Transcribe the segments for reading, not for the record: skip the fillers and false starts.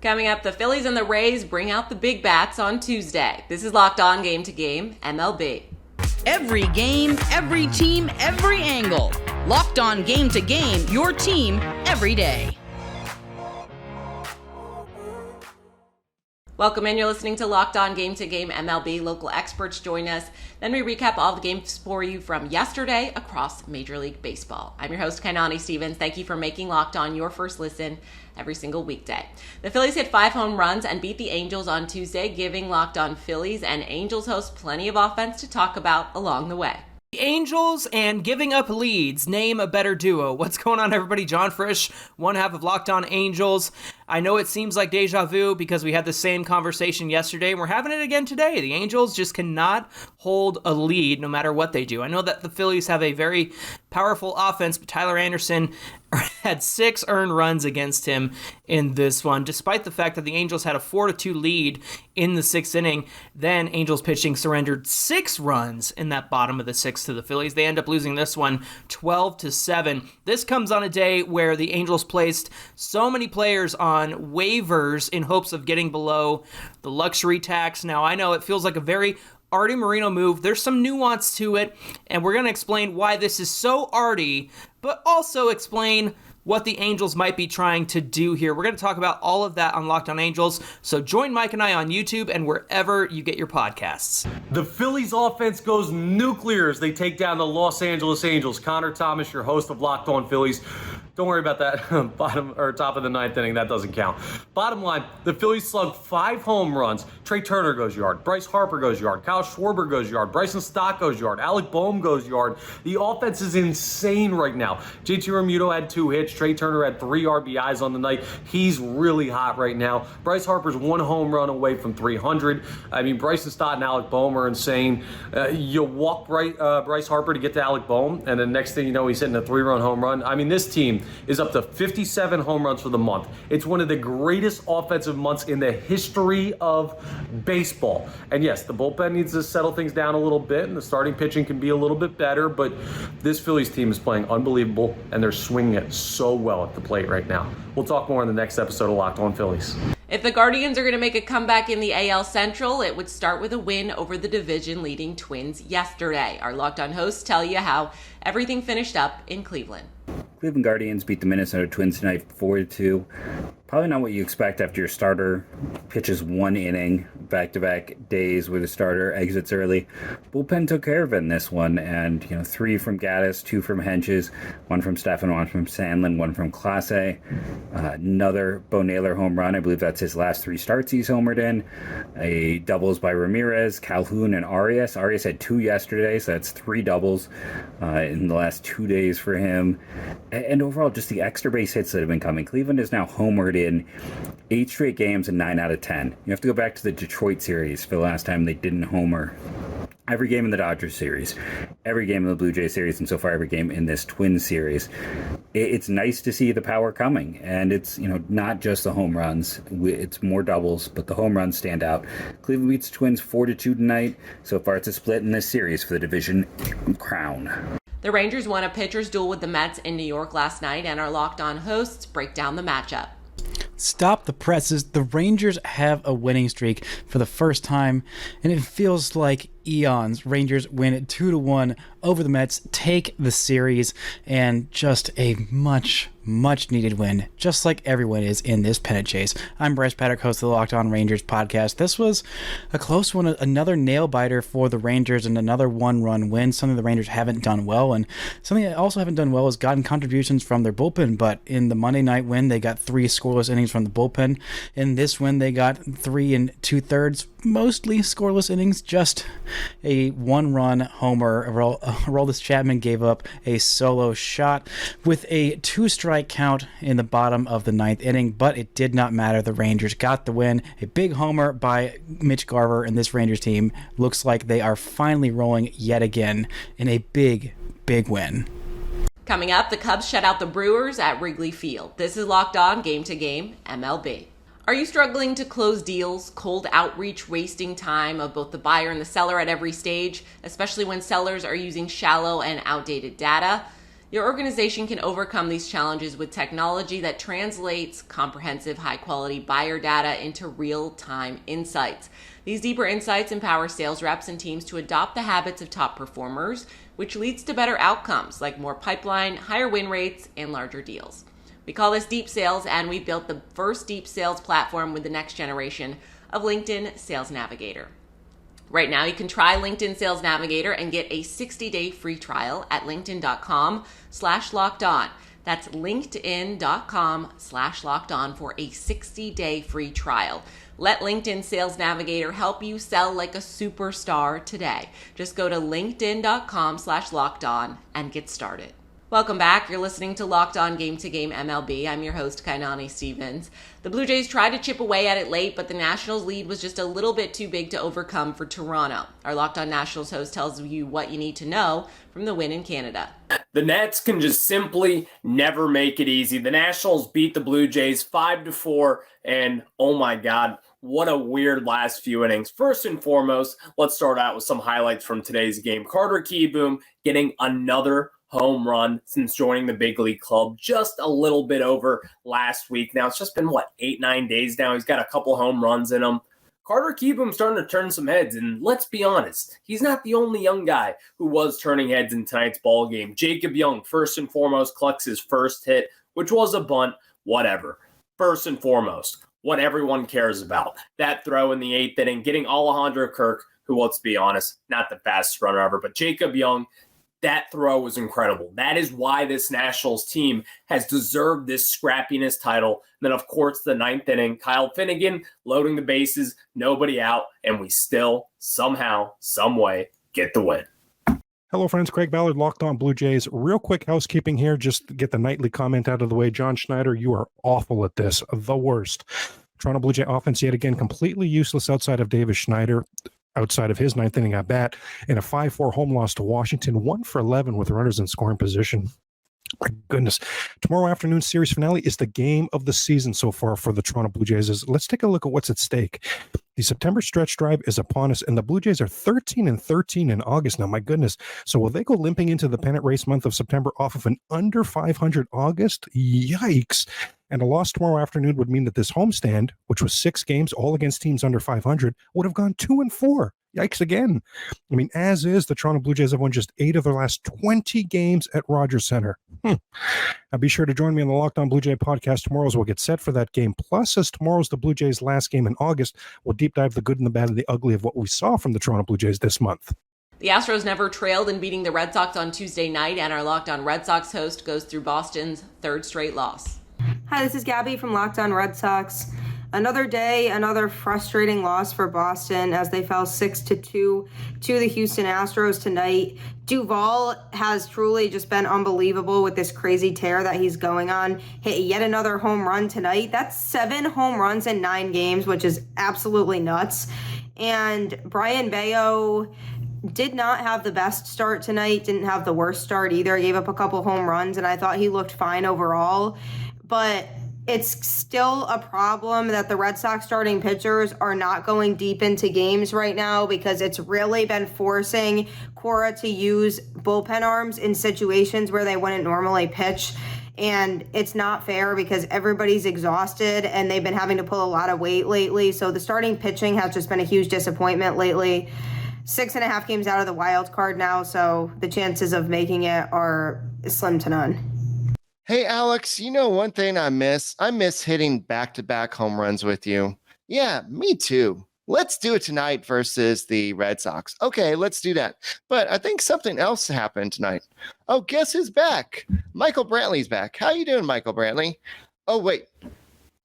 Coming up, the Phillies and the Rays bring out the big bats on Tuesday. This is Locked On Game to Game, MLB. Every game, every team, every angle. Locked On Game to Game, your team every day. Welcome in. You're listening to Locked On Game to Game MLB. Local experts join us. Then we recap all the games for you from yesterday across Major League Baseball. I'm your host, Kainani Stevens. Thank you for making Locked On your first listen every single weekday. The Phillies hit 5 home runs and beat the Angels on Tuesday, giving Locked On Phillies and Angels hosts plenty of offense to talk about along the way. The Angels and giving up leads. Name a better duo. What's going on, everybody? John Frisch, one half of Locked On Angels. I know it seems like deja vu because we had the same conversation yesterday and we're having it again today. The Angels just cannot hold a lead no matter what they do. I know that the Phillies have a very powerful offense, but Tyler Anderson had 6 earned runs against him in this one, despite the fact that the Angels had a 4-2 lead in the 6th inning. Then Angels pitching surrendered 6 runs in that bottom of the 6th to the Phillies. They end up losing this one 12-7. This comes on a day where the Angels placed so many players on waivers in hopes of getting below the luxury tax. Now, I know it feels like a very Artie Moreno move. There's some nuance to it, and we're going to explain why this is so Artie, but also explain what the Angels might be trying to do here. We're going to talk about all of that on Locked On Angels, so join Mike and I on YouTube and wherever you get your podcasts. The Phillies offense goes nuclear as they take down the Los Angeles Angels. Connor Thomas, your host of Locked On Phillies. Don't worry about that bottom or top of the 9th inning. That doesn't count. Bottom line, the Phillies slugged 5 home runs. Trey Turner goes yard. Bryce Harper goes yard. Kyle Schwarber goes yard. Bryson Stott goes yard. Alec Boehm goes yard. The offense is insane right now. JT Realmuto had 2 hits. Trey Turner had 3 RBIs on the night. He's really hot right now. Bryce Harper's 1 home run away from 300. I mean, Bryson Stott and Alec Boehm are insane. You walk Bryce Harper to get to Alec Boehm, and the next thing you know, he's hitting a 3-run home run. I mean, this team is up to 57 home runs for the month. It's one of the greatest offensive months in the history of baseball. And yes, the bullpen needs to settle things down a little bit, and the starting pitching can be a little bit better, but this Phillies team is playing unbelievable, and they're swinging it so well at the plate right now. We'll talk more in the next episode of Locked On Phillies. If the Guardians are going to make a comeback in the AL Central, it would start with a win over the division-leading Twins yesterday. Our Locked On hosts tell you how everything finished up in Cleveland. Cleveland Guardians beat the Minnesota Twins tonight 4-2. Probably not what you expect after your starter pitches 1 inning, back-to-back days where the starter exits early. Bullpen took care of it in this one, and 3 from Gaddis, 2 from Henches, 1 from Stephan, 1 from Sandlin, 1 from Clase. Another Bo Naylor home run. I believe that's his last 3 starts he's homered in. A doubles by Ramirez, Calhoun, and Arias. Arias had 2 yesterday, so that's 3 doubles in the last 2 days for him. And overall, just the extra base hits that have been coming. Cleveland is now homered in 8 straight games and 9 out of 10. You have to go back to the Detroit series for the last time they didn't homer. Every game in the Dodgers series, every game in the Blue Jays series, and so far every game in this Twins series. It's nice to see the power coming, and it's not just the home runs. It's more doubles, but the home runs stand out. Cleveland beats the Twins 4-2 tonight. So far it's a split in this series for the division crown. The Rangers won a pitcher's duel with the Mets in New York last night, and our Locked On hosts break down the matchup. Stop the presses. The Rangers have a winning streak for the first time, and it feels like eons. Rangers win 2-1 over the Mets, take the series, and just a much needed win, just like everyone is in this pennant chase. I'm Bryce Paddock, host of the Locked On Rangers podcast. This was a close one, another nail-biter for the Rangers, and another 1-run win, something the Rangers haven't done well, and something they also haven't done well is gotten contributions from their bullpen, but in the Monday night win, they got 3 scoreless innings from the bullpen. In this win, they got 3 2/3, mostly scoreless innings, just a 1-run homer. Aroldis Chapman gave up a solo shot with a 2-strike count in the bottom of the 9th inning, but it did not matter. The Rangers got the win. A big homer by Mitch Garver, and this Rangers team looks like they are finally rolling yet again in a big win. Coming up, the Cubs shut out the Brewers at Wrigley Field. This is Locked On Game to Game MLB. Are you struggling to close deals? Cold outreach wasting time of both the buyer and the seller at every stage, especially when sellers are using shallow and outdated data? Your organization can overcome these challenges with technology that translates comprehensive, high-quality buyer data into real-time insights. These deeper insights empower sales reps and teams to adopt the habits of top performers, which leads to better outcomes like more pipeline, higher win rates, and larger deals. We call this deep sales, and we've built the first deep sales platform with the next generation of LinkedIn Sales Navigator. Right now, you can try LinkedIn Sales Navigator and get a 60-day free trial at linkedin.com/lockedon. That's linkedin.com/lockedon for a 60-day free trial. Let LinkedIn Sales Navigator help you sell like a superstar today. Just go to linkedin.com/lockedon and get started. Welcome back. You're listening to Locked On Game to Game MLB. I'm your host, Kainani Stevens. The Blue Jays tried to chip away at it late, but the Nationals' lead was just a little bit too big to overcome for Toronto. Our Locked On Nationals host tells you what you need to know from the win in Canada. The Nets can just simply never make it easy. The Nationals beat the Blue Jays 5-4, and oh my God, what a weird last few innings. First and foremost, let's start out with some highlights from today's game. Carter Kieboom getting another home run since joining the big league club just a little bit over last week. Now it's just been 8-9 days now. He's got a couple home runs in him. Carter Kieboom's starting to turn some heads, and let's be honest, he's not the only young guy who was turning heads in tonight's ball game. Jacob Young, first and foremost, collects his first hit, which was a bunt. Whatever. First and foremost, what everyone cares about, that throw in the 8th inning, getting Alejandro Kirk, who, let's be honest, not the fastest runner ever, but Jacob Young. That throw was incredible. That is why this Nationals team has deserved this scrappiness title. And then, of course, the 9th inning, Kyle Finnegan loading the bases, nobody out, and we still, somehow, some way, get the win. Hello, friends. Craig Ballard, Locked On Blue Jays. Real quick housekeeping here, just to get the nightly comment out of the way. John Schneider, you are awful at this. The worst. Toronto Blue Jay offense yet again completely useless outside of Davis Schneider. Outside of his 9th inning at bat in a 5-4 home loss to Washington, 1 for 11 with runners in scoring position. My goodness. Tomorrow afternoon series finale is the game of the season so far for the Toronto Blue Jays. Let's take a look at what's at stake. The September stretch drive is upon us, and the Blue Jays are 13-13 in August now. My goodness. So will they go limping into the pennant race month of September off of an under 500 August? Yikes. And a loss tomorrow afternoon would mean that this homestand, which was 6 games, all against teams under 500, would have gone 2-4. Yikes again. I mean, as is, the Toronto Blue Jays have won just 8 of their last 20 games at Rogers Center. Now be sure to join me on the Locked On Blue Jay podcast tomorrow as we'll get set for that game. Plus, as tomorrow's the Blue Jays' last game in August, we'll deep dive the good and the bad and the ugly of what we saw from the Toronto Blue Jays this month. The Astros never trailed in beating the Red Sox on Tuesday night, and our Locked On Red Sox host goes through Boston's 3rd straight loss. Hi, this is Gabby from Locked On Red Sox. Another day, another frustrating loss for Boston as they fell 6-2 to the Houston Astros tonight. Duvall has truly just been unbelievable with this crazy tear that he's going on. Hit yet another home run tonight. That's 7 home runs in 9 games, which is absolutely nuts. And Brian Bayo did not have the best start tonight, didn't have the worst start either. Gave up a couple home runs, and I thought he looked fine overall. But it's still a problem that the Red Sox starting pitchers are not going deep into games right now because it's really been forcing Cora to use bullpen arms in situations where they wouldn't normally pitch. And it's not fair because everybody's exhausted and they've been having to pull a lot of weight lately. So the starting pitching has just been a huge disappointment lately. 6.5 games out of the wild card now, so the chances of making it are slim to none. Hey, Alex, you know one thing I miss? I miss hitting back-to-back home runs with you. Yeah, me too. Let's do it tonight versus the Red Sox. Okay, let's do that. But I think something else happened tonight. Oh, guess who's back? Michael Brantley's back. How you doing, Michael Brantley? Oh, wait.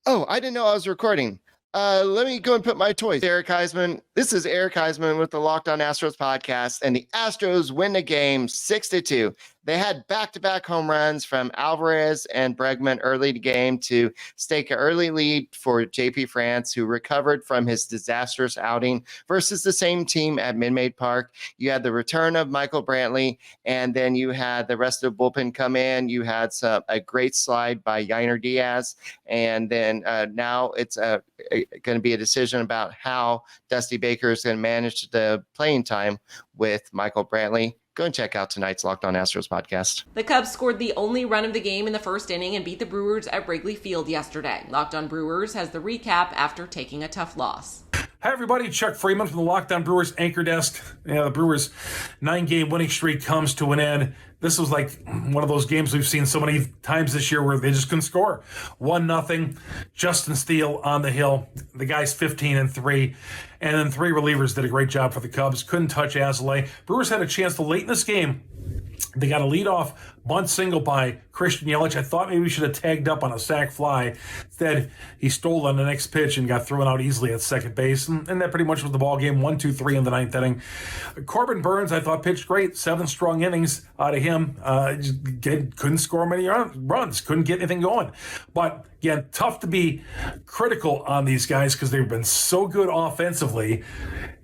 Oh, I didn't know I was recording. Let me go and put my toys. Eric Heisman. This is Eric Heisman with the Locked On Astros podcast, and the Astros win the game 6-2. They had back-to-back home runs from Alvarez and Bregman early in the game to stake an early lead for JP France, who recovered from his disastrous outing versus the same team at Minute Park. You had the return of Michael Brantley, and then you had the rest of the bullpen come in. You had a great slide by Yainer Diaz, and then now it's going to be a decision about how Dusty Baker is going to manage the playing time with Michael Brantley. go and check out tonight's Locked On Astros podcast. The Cubs scored the only run of the game in the first inning and beat the Brewers at Wrigley Field yesterday. Locked On Brewers has the recap after taking a tough loss. Hi, everybody. Chuck Freeman from the Locked On Brewers anchor desk. The Brewers' 9-game winning streak comes to an end. This was like one of those games we've seen so many times this year where they just couldn't score. 1-0. Justin Steele on the hill. The guy's 15-3. And then 3 relievers did a great job for the Cubs. Couldn't touch Azalea. Brewers had a chance to late in this game. They got a leadoff bunt single by Christian Yelich. I thought maybe we should have tagged up on a sac fly. Instead, he stole on the next pitch and got thrown out easily at second base. And that pretty much was the ball game. 1-2-3 in the 9th inning. Corbin Burns, I thought, pitched great. 7 strong innings out of him. Couldn't score many runs. Couldn't get anything going. But again, tough to be critical on these guys because they've been so good offensively.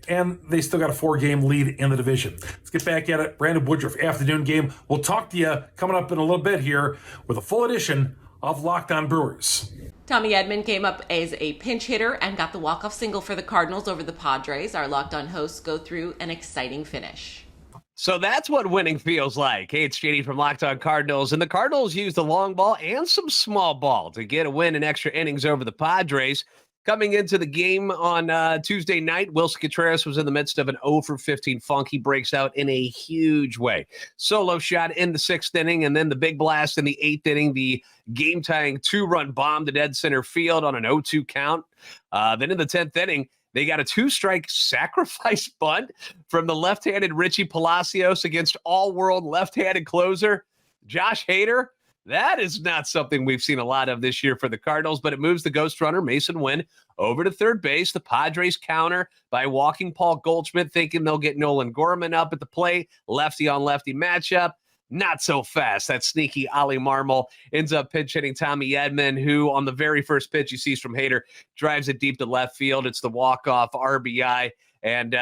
And they still got a 4-game lead in the division. Let's get back at it. Brandon Woodruff, afternoon game. We'll talk to you coming up in a little bit here with a full edition of Locked On Brewers. Tommy Edman came up as a pinch hitter and got the walk-off single for the Cardinals over the Padres. Our Locked On hosts go through an exciting finish. So that's what winning feels like. Hey, it's JD from Locked On Cardinals, and the Cardinals used the long ball and some small ball to get a win in extra innings over the Padres. Coming into the game on Tuesday night, Willson Contreras was in the midst of an 0-for-15 funk. He breaks out in a huge way. Solo shot in the 6th inning, and then the big blast in the 8th inning, the game-tying 2-run bomb to dead center field on an 0-2 count. Then in the 10th inning, they got a 2-strike sacrifice bunt from the left-handed Richie Palacios against all-world left-handed closer Josh Hader. That is not something we've seen a lot of this year for the Cardinals, but it moves the ghost runner, Mason Wynn, over to third base. The Padres counter by walking Paul Goldschmidt, thinking they'll get Nolan Gorman up at the plate. Lefty-on-lefty matchup. Not so fast. That sneaky Ali Marmol ends up pinch hitting Tommy Edman, who on the very first pitch he sees from Hader drives it deep to left field. It's the walk-off RBI, and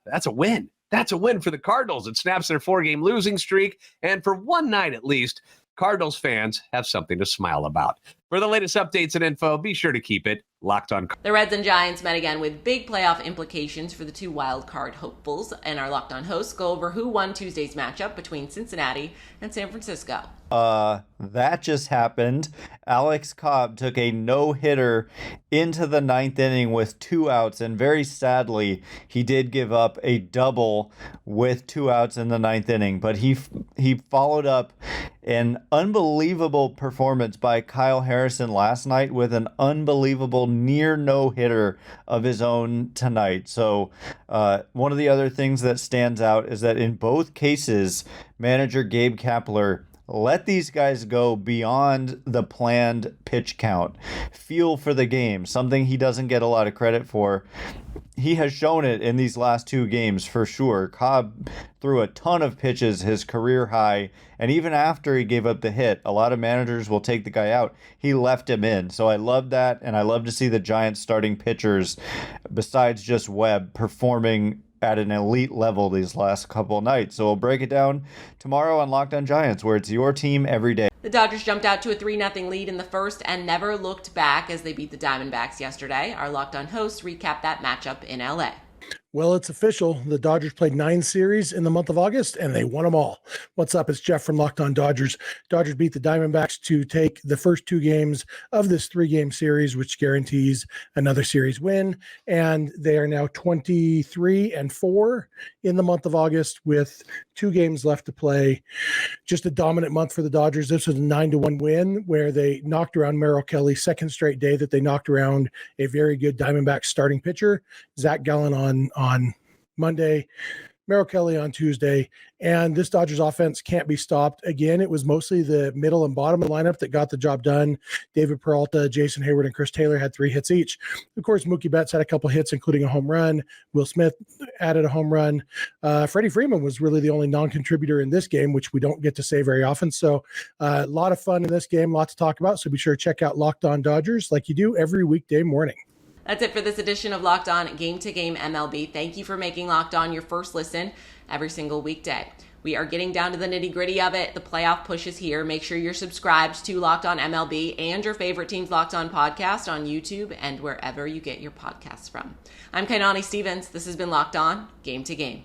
that's a win. That's a win for the Cardinals. It snaps their 4-game losing streak, and for one night at least, Cardinals fans have something to smile about. For the latest updates and info, be sure to keep it locked on. The Reds and Giants met again with big playoff implications for the 2 wild card hopefuls, and our Locked On hosts go over who won Tuesday's matchup between Cincinnati and San Francisco. That just happened. Alex Cobb took a no-hitter into the 9th inning with 2 outs, and very sadly, he did give up a double with 2 outs in the 9th inning, but he followed up an unbelievable performance by Kyle Harrison last night with an unbelievable near no-hitter of his own tonight. So one of the other things that stands out is that in both cases, manager Gabe Kapler let these guys go beyond the planned pitch count. Feel for the game, something he doesn't get a lot of credit for. He has shown it in these last 2 games for sure. Cobb threw a ton of pitches, his career high, and even after he gave up the hit, a lot of managers will take the guy out. He left him in. So I love that, and I love to see the Giants starting pitchers, besides just Webb, performing at an elite level these last couple nights. So we'll break it down tomorrow on Locked On Giants, where it's your team every day. The Dodgers jumped out to a 3-0 lead in the first and never looked back as they beat the Diamondbacks yesterday. Our Locked On hosts recap that matchup in LA. Well, it's official. The Dodgers played 9 series in the month of August, and they won them all. What's up? It's Jeff from Locked On Dodgers. Dodgers beat the Diamondbacks to take the first 2 games of this 3-game series, which guarantees another series win. And they are now 23-4 in the month of August with 2 games left to play. Just a dominant month for the Dodgers. This was a 9-1 win where they knocked around Merrill Kelly, second straight day that they knocked around a very good Diamondbacks starting pitcher, Zach Gallen on Monday, Merrill Kelly on Tuesday, and this Dodgers offense can't be stopped. Again, it was mostly the middle and bottom of the lineup that got the job done. David Peralta, Jason Hayward, and Chris Taylor had 3 hits each. Of course, Mookie Betts had a couple hits, including a home run. Will Smith added a home run. Freddie Freeman was really the only non-contributor in this game, which we don't get to say very often. So a lot of fun in this game, lots to talk about. So be sure to check out Locked On Dodgers like you do every weekday morning. That's it for this edition of Locked On Game to Game MLB. Thank you for making Locked On your first listen every single weekday. We are getting down to the nitty gritty of it. The playoff push is here. Make sure you're subscribed to Locked On MLB and your favorite team's Locked On podcast on YouTube and wherever you get your podcasts from. I'm Kainani Stevens. This has been Locked On Game to Game.